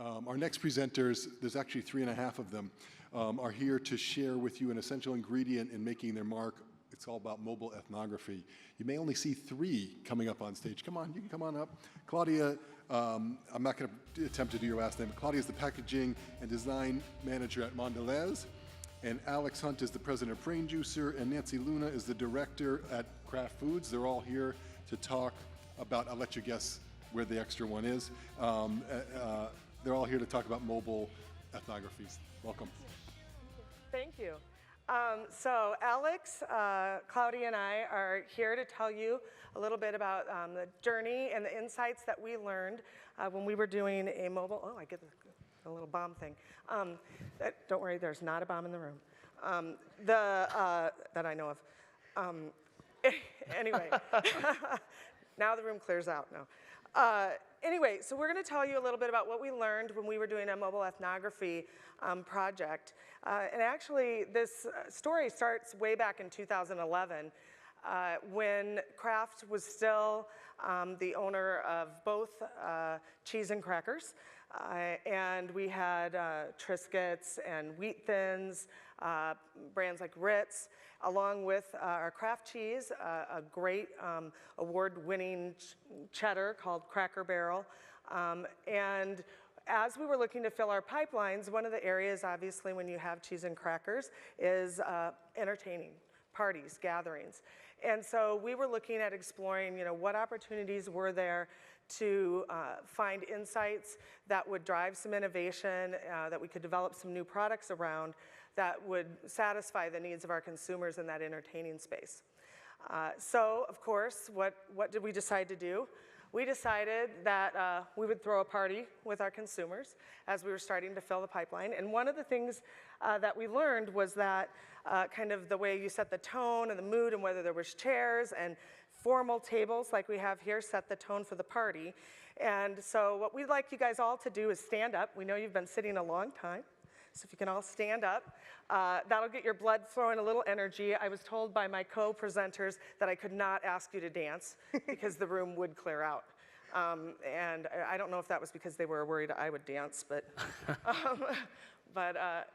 Our next presenters, there's actually 3.5 of them, are here to share with you an essential ingredient in making their mark. It's all about mobile ethnography. You may only see 3 coming up on stage. Come on, you can come on up. Claudia, I'm not going to attempt to do your last name. Claudia is the packaging and design manager at Mondelēz, and Alex Hunt is the president of BrainJuicer, and Nancy Luna is the director at Kraft Foods. They're all here to talk about, I'll let you guess where the extra one is. They're all here to talk about mobile ethnographies. Welcome. Thank you. So Alex, Claudia, and I are here to tell you a little bit about the journey and the insights that we learned when we were doing a mobile, oh, I get a little bomb thing. Don't worry, there's not a bomb in the room that I know of. Anyway, now the room clears out. No. Anyway, so we're going to tell you a little bit about what we learned when we were doing a mobile ethnography project. And actually, this story starts way back in 2011 when Kraft was still the owner of both cheese and crackers. And we had Triscuits and Wheat Thins, brands like Ritz, along with our Kraft cheese, a great award-winning cheddar called Cracker Barrel. And as we were looking to fill our pipelines, one of the areas, obviously, when you have cheese and crackers, is entertaining, parties, gatherings. And so we were looking at exploring, what opportunities were there to find insights that would drive some innovation, that we could develop some new products around that would satisfy the needs of our consumers in that entertaining space. So, of course, what did we decide to do? We decided that we would throw a party with our consumers as we were starting to fill the pipeline. And one of the things that we learned was that kind of the way you set the tone and the mood and whether there was chairs and formal tables like we have here set the tone for the party. And so what we'd like you guys all to do is stand up. We know you've been sitting a long time. So if you can all stand up, that'll get your blood flowing, a little energy. I was told by my co-presenters that I could not ask you to dance because the room would clear out. And I don't know if that was because they were worried I would dance, but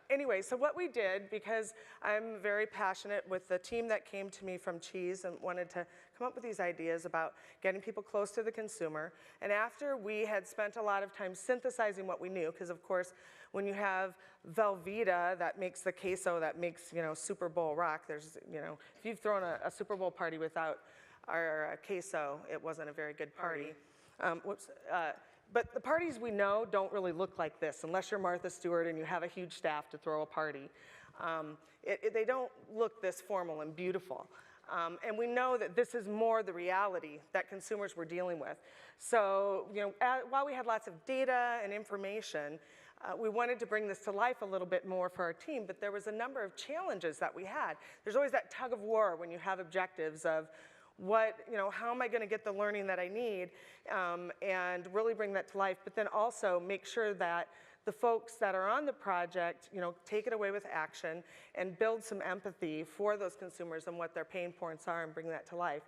anyway, so what we did, because I'm very passionate with the team that came to me from cheese and wanted to come up with these ideas about getting people close to the consumer. And after we had spent a lot of time synthesizing what we knew, because of course, when you have Velveeta that makes the queso that makes, Super Bowl rock, there's, if you've thrown a Super Bowl party without our queso, it wasn't a very good party. But the parties we know don't really look like this unless you're Martha Stewart and you have a huge staff to throw a party. They don't look this formal and beautiful. And we know that this is more the reality that consumers were dealing with. So, while we had lots of data and information, we wanted to bring this to life a little bit more for our team, but there was a number of challenges that we had. There's always that tug of war when you have objectives of how am I going to get the learning that I need and really bring that to life, but then also make sure that the folks that are on the project, take it away with action and build some empathy for those consumers and what their pain points are and bring that to life.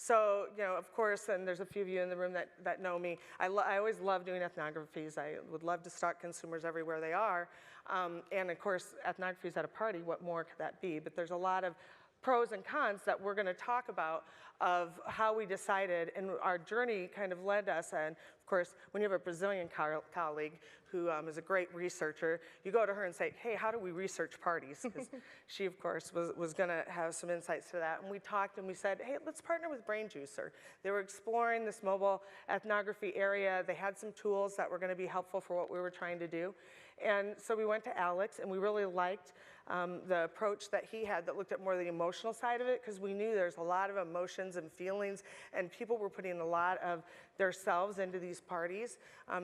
So, of course, and there's a few of you in the room that know me, I always love doing ethnographies. I would love to stalk consumers everywhere they are. And of course, ethnographies at a party, what more could that be? But there's a lot of pros and cons that we're going to talk about of how we decided, and our journey kind of led us. And of course, when you have a Brazilian colleague who is a great researcher, you go to her and say, hey, how do we research parties? Because she, of course, was going to have some insights to that. And we talked and we said, hey, let's partner with BrainJuicer. They were exploring this mobile ethnography area. They had some tools that were going to be helpful for what we were trying to do. And so we went to Alex, and we really liked the approach that he had that looked at more the emotional side of it, because we knew there's a lot of emotions and feelings, and people were putting a lot of themselves into these parties.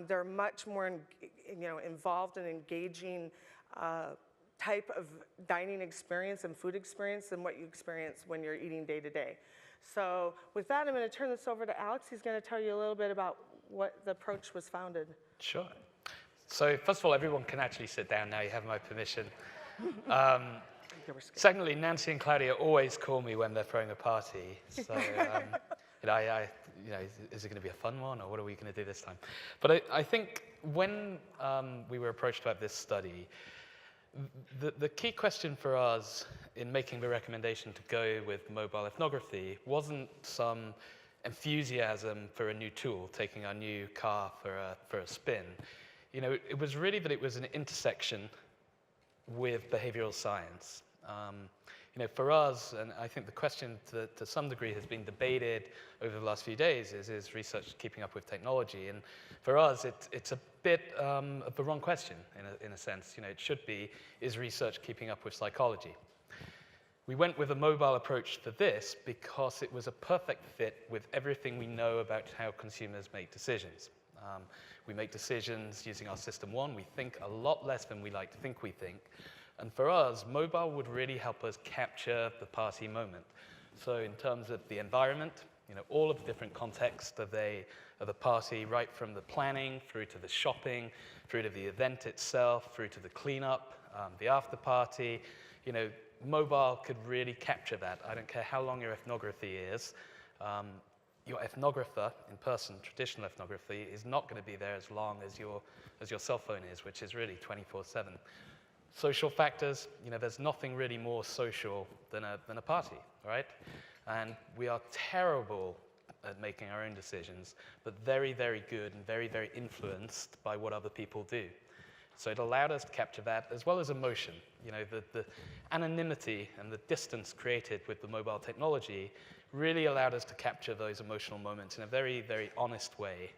They're much more involved and engaging type of dining experience and food experience than what you experience when you're eating day to day. So with that, I'm going to turn this over to Alex. He's going to tell you a little bit about what the approach was founded. Sure. So first of all, everyone can actually sit down now. You have my permission. Secondly, Nancy and Claudia always call me when they're throwing a party. So you know, is it going to be a fun one, or what are we going to do this time? But I think when we were approached about this study, the key question for us in making the recommendation to go with mobile ethnography wasn't some enthusiasm for a new tool, taking our new car for a spin. You know, it was really that it was an intersection with behavioral science. You know, for us, and I think the question to some degree has been debated over the last few days, is research keeping up with technology? And for us, it's a bit of the wrong question in a sense. You know, it should be, is research keeping up with psychology? We went with a mobile approach for this because it was a perfect fit with everything we know about how consumers make decisions. We make decisions using our system one. We think a lot less than we like to think we think. And for us, mobile would really help us capture the party moment. So in terms of the environment, you know, all of the different contexts of the party, right from the planning, through to the shopping, through to the event itself, through to the cleanup, the after party, you know, mobile could really capture that. I don't care how long your ethnography is. Your ethnographer, in person, traditional ethnography, is not going to be there as long as your cell phone is, which is really 24/7. Social factors, you know, there's nothing really more social than a party, right? And we are terrible at making our own decisions, but very, very good and very, very influenced by what other people do. So it allowed us to capture that, as well as emotion. You know, the anonymity and the distance created with the mobile technology really allowed us to capture those emotional moments in a very, very honest way.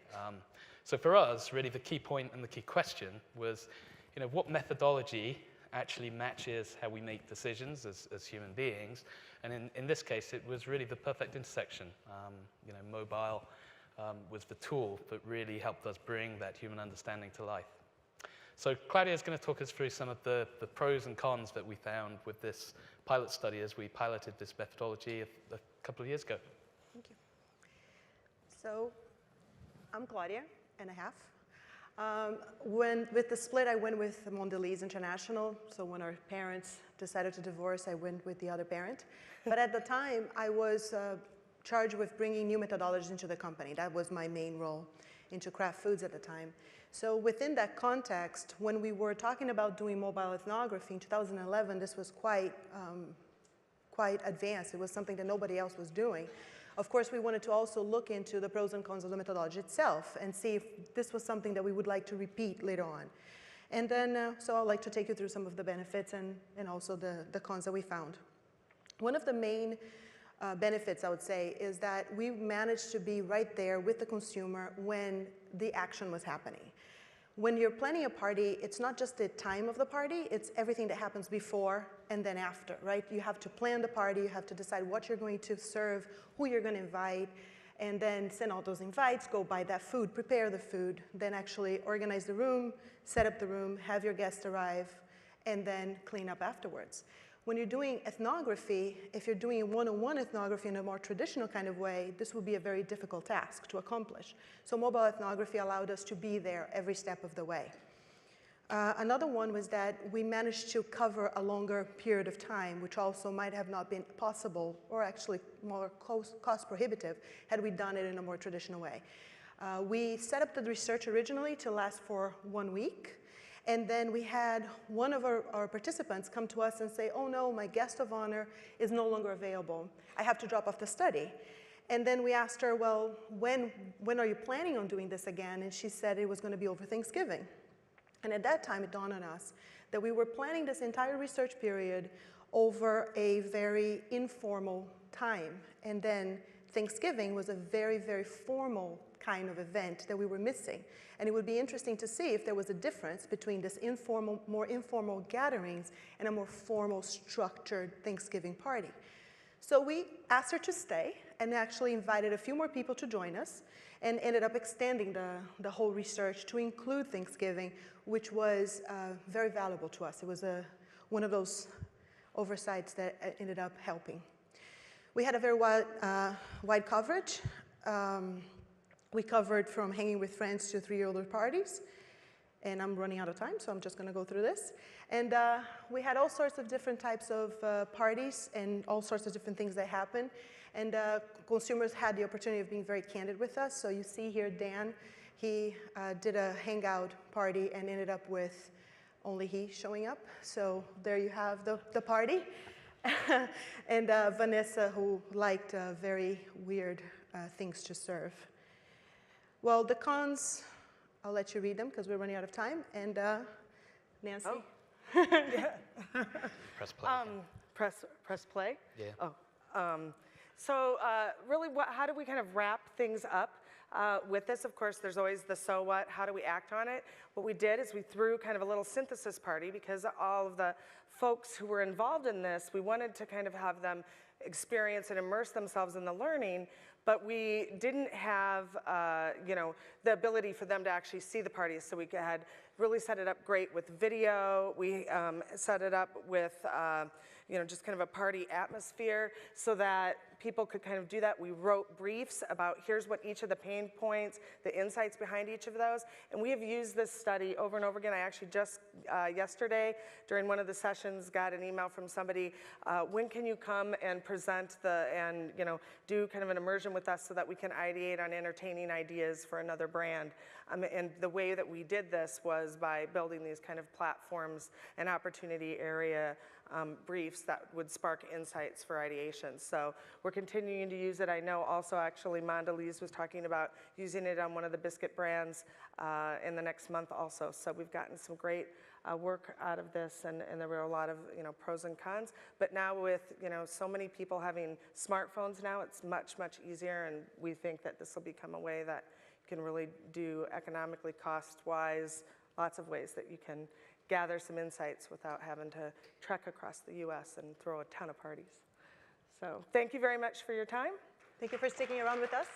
So for us, really the key point and the key question was, you know, what methodology actually matches how we make decisions as human beings? And in this case, it was really the perfect intersection. You know, mobile was the tool that really helped us bring that human understanding to life. So Claudia is going to talk us through some of the pros and cons that we found with this pilot study as we piloted this methodology a couple of years ago. Thank you. So I'm Claudia and a half. With the split, I went with Mondelēz International. So when our parents decided to divorce, I went with the other parent. But at the time, I was charged with bringing new methodologies into the company. That was my main role into Kraft Foods at the time. So within that context, when we were talking about doing mobile ethnography in 2011, this was quite advanced. It was something that nobody else was doing. Of course, we wanted to also look into the pros and cons of the methodology itself and see if this was something that we would like to repeat later on. And then, so I'd like to take you through some of the benefits and also the cons that we found. One of the main benefits, I would say, is that we managed to be right there with the consumer when the action was happening. When you're planning a party, it's not just the time of the party, it's everything that happens before and then after, right? You have to plan the party, you have to decide what you're going to serve, who you're going to invite, and then send all those invites, go buy that food, prepare the food, then actually organize the room, set up the room, have your guests arrive, and then clean up afterwards. When you're doing ethnography, if you're doing one-on-one ethnography in a more traditional kind of way, this would be a very difficult task to accomplish. So mobile ethnography allowed us to be there every step of the way. Another one was that we managed to cover a longer period of time, which also might have not been possible or actually more cost prohibitive had we done it in a more traditional way. We set up the research originally to last for 1 week. And then we had one of our participants come to us and say, oh no, my guest of honor is no longer available. I have to drop off the study. And then we asked her, well, when are you planning on doing this again? And she said it was going to be over Thanksgiving. And at that time, it dawned on us that we were planning this entire research period over a very informal time. And then Thanksgiving was a very, very formal kind of event that we were missing. And it would be interesting to see if there was a difference between this informal, more informal gatherings and a more formal, structured Thanksgiving party. So we asked her to stay and actually invited a few more people to join us and ended up extending the whole research to include Thanksgiving, which was very valuable to us. It was one of those oversights that ended up helping. We had a very wide coverage. We covered from hanging with friends to 3-year-old parties. And I'm running out of time, so I'm just going to go through this. And we had all sorts of different types of parties and all sorts of different things that happen. And consumers had the opportunity of being very candid with us. So you see here Dan, he did a hangout party and ended up with only he showing up. So there you have the party. And Vanessa, who liked very weird things to serve. Well, the cons, I'll let you read them because we're running out of time. And Nancy? Oh. Press play. Press play? Yeah. Oh. So really, how do we kind of wrap things up with this? Of course, there's always the so what, how do we act on it? What we did is we threw kind of a little synthesis party because all of the folks who were involved in this, we wanted to kind of have them experience and immerse themselves in the learning, but we didn't have, the ability for them to actually see the parties. So we had really set it up great with video. We set it up with, just kind of a party atmosphere so that people could kind of do that. We wrote briefs about here's what each of the pain points, the insights behind each of those. And we have used this study over and over again. I actually just yesterday during one of the sessions got an email from somebody, when can you come and present do kind of an immersion with us so that we can ideate on entertaining ideas for another brand. And the way that we did this was by building these kind of platforms and opportunity area briefs that would spark insights for ideation. So we're continuing to use it. I know also actually Mondelēz was talking about using it on one of the biscuit brands in the next month also. So we've gotten some great work out of this, and there were a lot of pros and cons. But now with so many people having smartphones now, it's much easier, and we think that this will become a way that you can really do economically, cost-wise, lots of ways that you can gather some insights without having to trek across the US and throw a ton of parties. So thank you very much for your time. Thank you for sticking around with us.